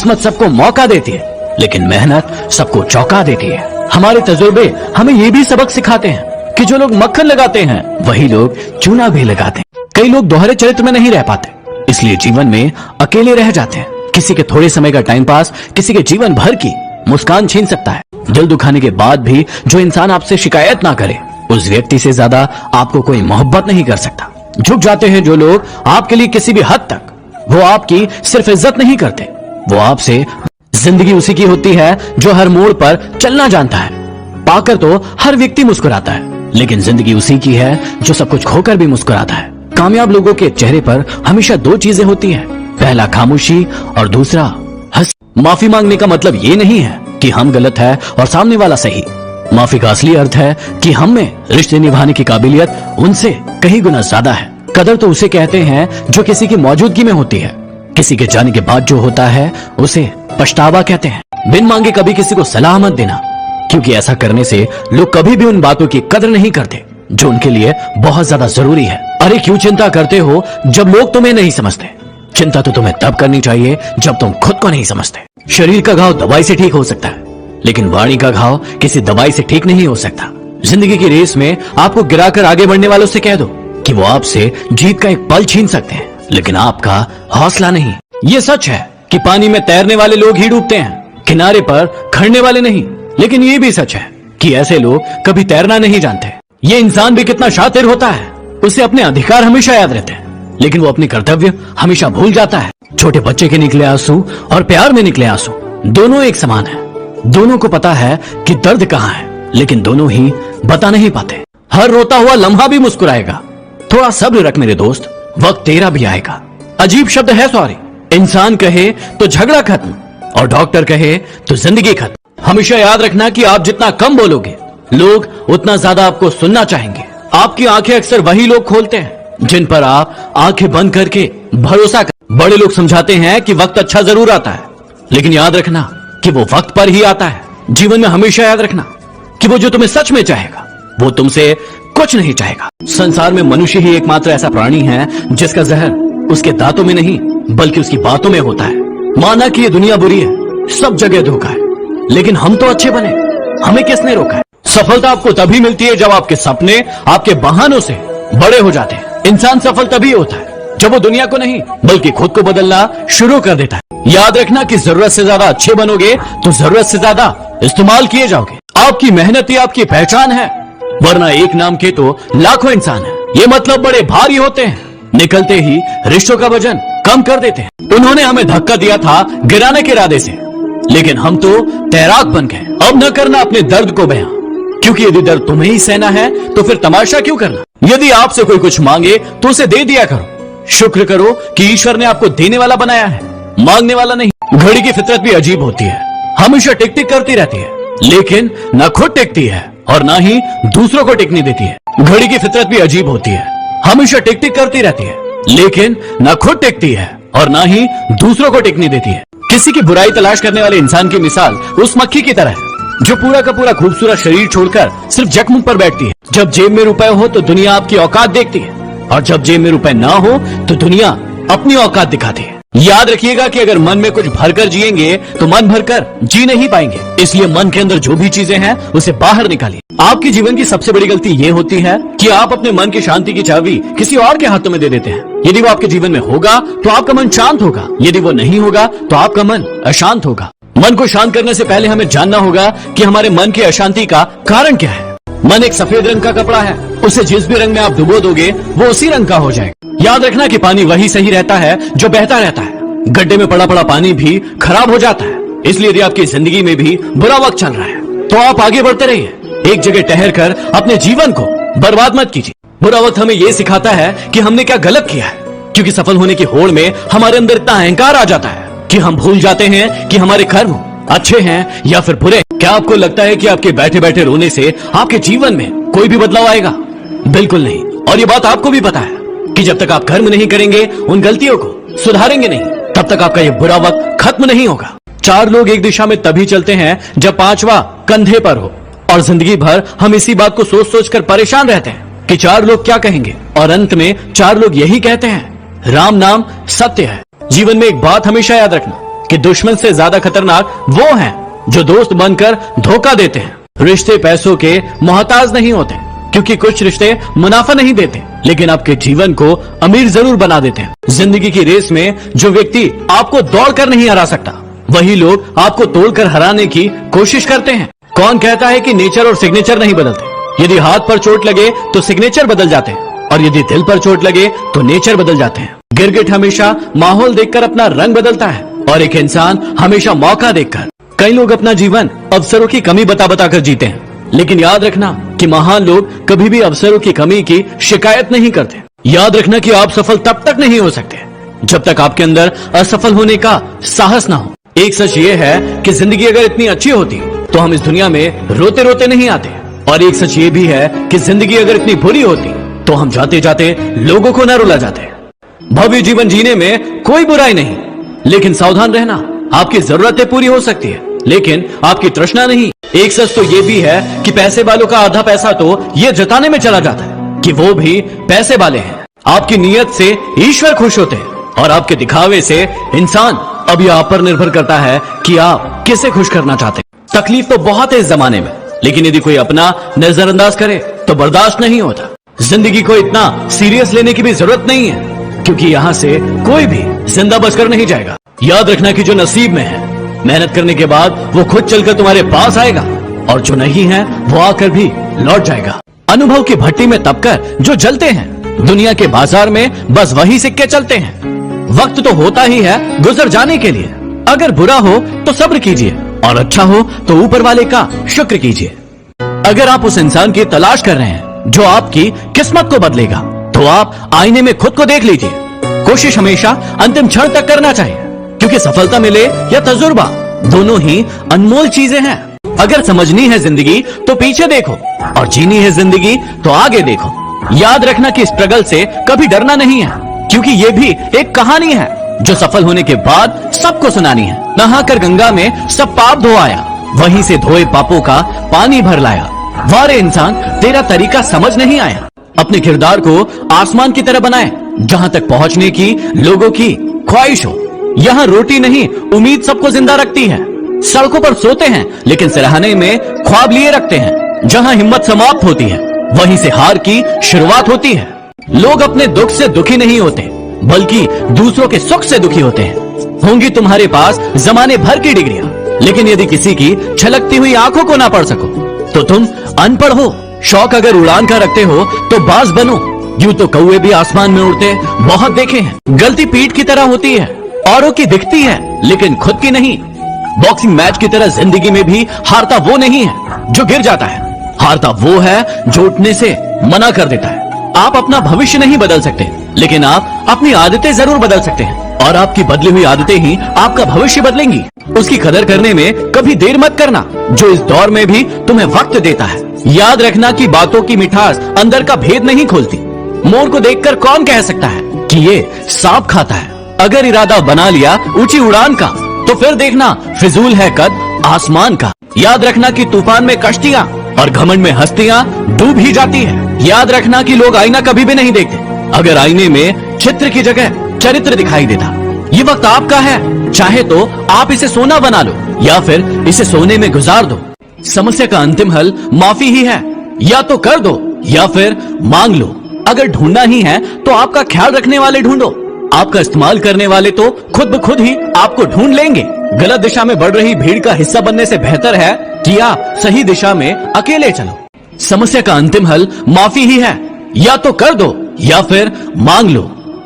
किस्मत सबको मौका देती है, लेकिन मेहनत सबको चौंका देती है। हमारे तजुर्बे हमें ये भी सबक सिखाते हैं कि जो लोग मक्खन लगाते हैं वही लोग चूना भी लगाते हैं। कई लोग दोहरे चरित्र में नहीं रह पाते, इसलिए जीवन में अकेले रह जाते हैं। किसी के थोड़े समय का टाइम पास किसी के जीवन भर की मुस्कान छीन सकता है। दिल दुखाने के बाद भी जो इंसान आपसे शिकायत ना करे, उस व्यक्ति से ज्यादा आपको कोई मोहब्बत नहीं कर सकता। झुक जाते हैं जो लोग आपके लिए किसी भी हद तक, वो आपकी सिर्फ इज्जत नहीं करते, वो आपसे। जिंदगी उसी की होती है जो हर मोड़ पर चलना जानता है। पाकर तो हर व्यक्ति मुस्कुराता है, लेकिन जिंदगी उसी की है जो सब कुछ खोकर भी मुस्कुराता है। कामयाब लोगों के चेहरे पर हमेशा दो चीजें होती हैं, पहला खामोशी और दूसरा हंसी। माफी मांगने का मतलब ये नहीं है कि हम गलत है और सामने वाला सही। माफी का असली अर्थ है कि हम में रिश्ते निभाने की काबिलियत उनसे कहीं गुना ज्यादा है। कदर तो उसे कहते हैं जो किसी की मौजूदगी में होती है। किसी के जाने के बाद जो होता है उसे पछतावा कहते हैं। बिन मांगे कभी किसी को सलाह मत देना, क्योंकि ऐसा करने से लोग कभी भी उन बातों की कदर नहीं करते जो उनके लिए बहुत ज्यादा जरूरी है। अरे क्यों चिंता करते हो जब लोग तुम्हें नहीं समझते? चिंता तो तुम्हें तब करनी चाहिए जब तुम खुद को नहीं समझते। शरीर का घाव दवाई से ठीक हो सकता है, लेकिन वाणी का घाव किसी दवाई से ठीक नहीं हो सकता। जिंदगी की रेस में आपको गिराकर आगे बढ़ने वालों से कह दो कि वो आपसे जीत का एक पल छीन सकते हैं, लेकिन आपका हौसला नहीं। ये सच है कि पानी में तैरने वाले लोग ही डूबते हैं, किनारे पर खड़ने वाले नहीं। लेकिन ये भी सच है कि ऐसे लोग कभी तैरना नहीं जानते। ये इंसान भी कितना शातिर होता है, उसे अपने अधिकार हमेशा याद रहते हैं, लेकिन वो अपने कर्तव्य हमेशा भूल जाता है। छोटे बच्चे के निकले आंसू और प्यार में निकले आंसू दोनों एक समान है। दोनों को पता है कि दर्द कहाँ है, लेकिन दोनों ही बता नहीं पाते। हर रोता हुआ लम्हा भी मुस्कुराएगा। थोड़ा सब्र रख मेरे दोस्त, वक्त तेरा भी आएगा। अजीब शब्द है सॉरी। इंसान कहे तो झगड़ा खत्म और डॉक्टर कहे तो जिंदगी खत्म। हमेशा याद रखना कि आप जितना कम बोलोगे, लोग उतना ज्यादा आपको सुनना चाहेंगे। आपकी आंखें अक्सर वही लोग खोलते हैं जिन पर आप आंखें बंद करके भरोसा कर। बड़े लोग समझाते हैं कि वक्त अच्छा जरूर आता है, लेकिन याद रखना कि वो वक्त पर ही आता है। जीवन में हमेशा याद रखना कि वो जो तुम्हें सच में चाहेगा वो तुमसे कुछ नहीं चाहेगा। संसार में मनुष्य ही एकमात्र ऐसा प्राणी है जिसका जहर उसके दांतों में नहीं बल्कि उसकी बातों में होता है। माना कि ये दुनिया बुरी है, सब जगह धोखा है, लेकिन हम तो अच्छे बने, हमें किसने रोका है? सफलता आपको तभी मिलती है जब आपके सपने आपके बहानों से बड़े हो जाते हैं। इंसान सफल तभी होता है जब वो दुनिया को नहीं बल्कि खुद को बदलना शुरू कर देता है। याद रखना कि जरूरत से ज्यादा अच्छे बनोगे तो जरूरत से ज्यादा इस्तेमाल किए जाओगे। आपकी मेहनत ही आपकी पहचान है, वरना एक नाम के तो लाखों इंसान है। ये मतलब बड़े भारी होते हैं, निकलते ही रिश्तों का वजन कम कर देते हैं। उन्होंने हमें धक्का दिया था गिराने के इरादे से, लेकिन हम तो तैराक बन गए। अब न करना अपने दर्द को बयां, क्योंकि यदि दर्द तुम्हें ही सहना है तो फिर तमाशा क्यों करना? यदि आपसे कोई कुछ मांगे तो उसे दे दिया करो। शुक्र करो कि ईश्वर ने आपको देने वाला बनाया है, मांगने वाला नहीं। घड़ी की फितरत भी अजीब होती है, हमेशा टिक टिक करती रहती है, लेकिन न खुद टिकती है और ना ही दूसरों को टिकने देती है। घड़ी की फितरत भी अजीब होती है, हमेशा टिक टिक करती रहती है, लेकिन न खुद टिकती है और ना ही दूसरों को टिकने देती है। किसी की बुराई तलाश करने वाले इंसान की मिसाल उस मक्खी की तरह है जो पूरा का पूरा खूबसूरत शरीर छोड़कर सिर्फ जख्म पर बैठती है। जब जेब में रुपए हो तो दुनिया आपकी औकात देखती है, और जब जेब में रुपए ना हो तो दुनिया अपनी औकात दिखाती है। याद रखिएगा कि अगर मन में कुछ भरकर जिएंगे तो मन भरकर जी नहीं पाएंगे। इसलिए मन के अंदर जो भी चीजें हैं उसे बाहर निकालिए। आपके जीवन की सबसे बड़ी गलती ये होती है कि आप अपने मन की शांति की चाबी किसी और के हाथों में दे देते हैं। यदि वो आपके जीवन में होगा तो आपका मन शांत होगा, यदि वो नहीं होगा तो आपका मन अशांत होगा। मन को शांत करने से पहले हमें जानना होगा कि हमारे मन की अशांति का कारण क्या है। मन एक सफेद रंग का कपड़ा है, उसे जिस भी रंग में आप डुबो दोगे वो उसी रंग का हो जाएगा। याद रखना कि पानी वही सही रहता है जो बहता रहता है। गड्ढे में पड़ा पड़ा पानी भी खराब हो जाता है। इसलिए यदि आपकी जिंदगी में भी बुरा वक्त चल रहा है तो आप आगे बढ़ते रहिए, एक जगह ठहर कर अपने जीवन को बर्बाद मत कीजिए। बुरा वक्त हमें ये सिखाता है कि हमने क्या गलत किया है, क्योंकि सफल होने की होड़ में हमारे अंदर इतना अहंकार आ जाता है कि हम भूल जाते हैं कि हमारे कर्म अच्छे हैं या फिर बुरे। क्या आपको लगता है कि आपके बैठे बैठे रोने से आपके जीवन में कोई भी बदलाव आएगा? बिल्कुल नहीं। और ये बात आपको भी पता है कि जब तक आप कर्म नहीं करेंगे, उन गलतियों को सुधारेंगे नहीं, तब तक आपका ये बुरा वक्त खत्म नहीं होगा। 4 लोग एक दिशा में तभी चलते हैं जब 5वां कंधे पर हो, और जिंदगी भर हम इसी बात को सोच सोच कर परेशान रहते हैं कि 4 लोग क्या कहेंगे, और अंत में 4 लोग यही कहते हैं, राम नाम सत्य है। जीवन में एक बात हमेशा याद रखना कि दुश्मन से ज्यादा खतरनाक वो हैं जो दोस्त बनकर धोखा देते हैं। रिश्ते पैसों के मोहताज नहीं होते, क्योंकि कुछ रिश्ते मुनाफा नहीं देते, लेकिन आपके जीवन को अमीर जरूर बना देते हैं। जिंदगी की रेस में जो व्यक्ति आपको दौड़कर नहीं हरा सकता, वही लोग आपको तोड़कर हराने की कोशिश करते हैं। कौन कहता है कि नेचर और सिग्नेचर नहीं बदलते? यदि हाथ पर चोट लगे तो सिग्नेचर बदल जाते हैं, और यदि दिल पर चोट लगे तो नेचर बदल जाते हैं। गिरगिट हमेशा माहौल देखकर अपना रंग बदलता है, और एक इंसान हमेशा मौका देखकर। कई लोग अपना जीवन अवसरों की कमी बता कर जीते हैं, लेकिन याद रखना कि महान लोग कभी भी अवसरों की कमी की शिकायत नहीं करते। याद रखना कि आप सफल तब तक नहीं हो सकते जब तक आपके अंदर असफल होने का साहस ना हो। एक सच ये है कि जिंदगी अगर इतनी अच्छी होती तो हम इस दुनिया में रोते रोते नहीं आते, और एक सच ये भी है कि जिंदगी अगर इतनी बुरी होती तो हम जाते जाते लोगों को न रुला जाते। भव्य जीवन जीने में कोई बुराई नहीं, लेकिन सावधान रहना, आपकी जरूरतें पूरी हो सकती है लेकिन आपकी तृष्णा नहीं। एक सच तो ये भी है कि पैसे वालों का आधा पैसा तो ये जताने में चला जाता है कि वो भी पैसे वाले हैं। आपकी नीयत से ईश्वर खुश होते हैं, और आपके दिखावे से इंसान। अब यह आप पर निर्भर करता है कि आप किसे खुश करना चाहते हैं। तकलीफ तो बहुत है इस जमाने में, लेकिन यदि कोई अपना नजरअंदाज करे तो बर्दाश्त नहीं होता। जिंदगी को इतना सीरियस लेने की भी जरूरत नहीं है, क्योंकि यहाँ से कोई भी जिंदा बचकर नहीं जाएगा। याद रखना कि जो नसीब में है, मेहनत करने के बाद वो खुद चलकर तुम्हारे पास आएगा, और जो नहीं है वो आकर भी लौट जाएगा। अनुभव की भट्टी में तपकर जो जलते हैं, दुनिया के बाजार में बस वही सिक्के चलते हैं। वक्त तो होता ही है गुजर जाने के लिए। अगर बुरा हो तो सब्र कीजिए, और अच्छा हो तो ऊपर वाले का शुक्र कीजिए। अगर आप उस इंसान की तलाश कर रहे हैं जो आपकी किस्मत को बदलेगा, तो आप आईने में खुद को देख लीजिए। कोशिश हमेशा अंतिम क्षण तक करना चाहिए, क्योंकि सफलता मिले या तजुर्बा, दोनों ही अनमोल चीजें हैं। अगर समझनी है जिंदगी तो पीछे देखो, और जीनी है जिंदगी तो आगे देखो। याद रखना कि स्ट्रगल से कभी डरना नहीं है, क्योंकि ये भी एक कहानी है जो सफल होने के बाद सबको सुनानी है। नहाकर गंगा में सब पाप धो आया, वहीं से धोए पापों का पानी भर लाया। वारे इंसान, तेरा तरीका समझ नहीं आया। अपने किरदार को आसमान की तरह बनाए, जहां तक पहुंचने की लोगों की ख्वाहिश हो। यहाँ रोटी नहीं, उम्मीद सबको जिंदा रखती है। सड़कों पर सोते हैं, लेकिन सिरहाने में ख्वाब लिए रखते हैं। जहां हिम्मत समाप्त होती है, वहीं से हार की शुरुआत होती है। लोग अपने दुख से दुखी नहीं होते, बल्कि दूसरों के सुख से दुखी होते हैं। होंगी तुम्हारे पास जमाने भर की डिग्रियां, लेकिन यदि किसी की छलकती हुई आंखों को ना पढ़ सको तो तुम अनपढ़ हो। शौक अगर उड़ान का रखते हो तो बाज बनो। यूं तो कौवे भी आसमान में उड़ते बहुत देखे हैं। गलती पीठ की तरह होती है, औरों की दिखती है लेकिन खुद की नहीं। बॉक्सिंग मैच की तरह जिंदगी में भी हारता वो नहीं है जो गिर जाता है, हारता वो है जो उठने से मना कर देता है। आप अपना भविष्य नहीं बदल सकते, लेकिन आप अपनी आदतें जरूर बदल सकते हैं, और आपकी बदली हुई आदतें ही आपका भविष्य बदलेंगी। उसकी कदर करने में कभी देर मत करना, जो इस दौर में भी तुम्हें वक्त देता है। याद रखना कि बातों की मिठास अंदर का भेद नहीं खोलती। मोर को देखकर कौन कह सकता है कि ये सांप खाता है? अगर इरादा बना लिया ऊंची उड़ान का, तो फिर देखना फिजूल है कद आसमान का। याद रखना कि तूफान में कश्तियां और घमंड में हस्तियां डूब ही जाती है। याद रखना कि लोग आईना कभी भी नहीं देखते, अगर आईने में चित्र की जगह चरित्र दिखाई देता। ये वक्त आपका है, चाहे तो आप इसे सोना बना लो या फिर इसे सोने में गुजार दो। समस्या का अंतिम हल माफी ही है, या तो कर दो या फिर मांग लो। अगर ढूंढना ही है तो आपका ख्याल रखने वाले ढूंढो, आपका इस्तेमाल करने वाले तो खुद ब खुद ही आपको ढूंढ लेंगे। गलत दिशा में बढ़ रही भीड़ का हिस्सा बनने से बेहतर है कि आप सही दिशा में अकेले चलो। समस्या का अंतिम हल माफी ही है, या तो कर दो या फिर मांग लो।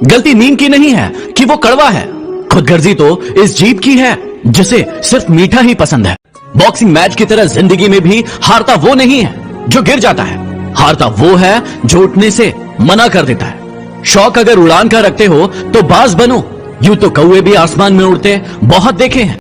गलती नींद की नहीं है कि वो कड़वा है, खुदगर्जी तो इस जीभ की है जिसे सिर्फ मीठा ही पसंद है। बॉक्सिंग मैच की तरह जिंदगी में भी हारता वो नहीं है जो गिर जाता है, हारता वो है जो उठने से मना कर देता है। शौक अगर उड़ान का रखते हो तो बाज बनो, यूं तो कौवे भी आसमान में उड़ते बहुत देखे हैं।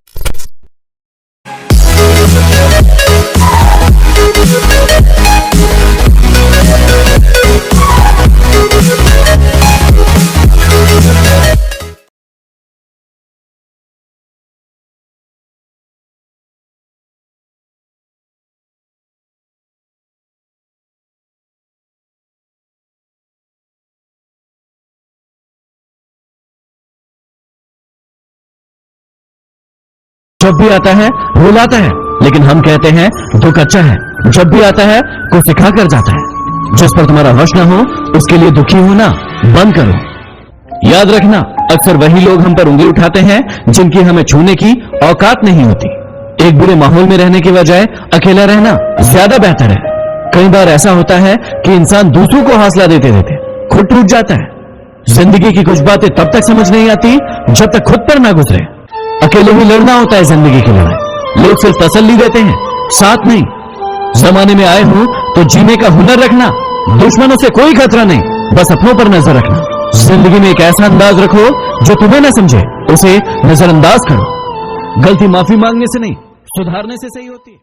जब भी आता है रुलाता है, लेकिन हम कहते हैं दुख अच्छा है। जब भी आता है कुछ सिखा कर जाता है। जिस पर तुम्हारा वश न हो उसके लिए दुखी होना बंद करो। याद रखना, अक्सर वही लोग हम पर उंगली उठाते हैं जिनकी हमें छूने की औकात नहीं होती। एक बुरे माहौल में रहने की बजाय अकेला रहना ज्यादा बेहतर है। कई बार ऐसा होता है कि इंसान दूसरों को हौसला देते देते खुद टूट जाता है। जिंदगी की कुछ बातें तब तक समझ नहीं आती जब तक खुद पर ना गुजरे। अकेले ही लड़ना होता है जिंदगी की लड़ाई। लोग सिर्फ तसल्ली देते हैं, साथ नहीं। जमाने में आए हो तो जीने का हुनर रखना। दुश्मनों से कोई खतरा नहीं, बस अपनों पर नजर रखना। जिंदगी में एक ऐसा अंदाज रखो जो तुम्हें न समझे, उसे नजरअंदाज करो। गलती माफी मांगने से नहीं, सुधारने से सही होती है।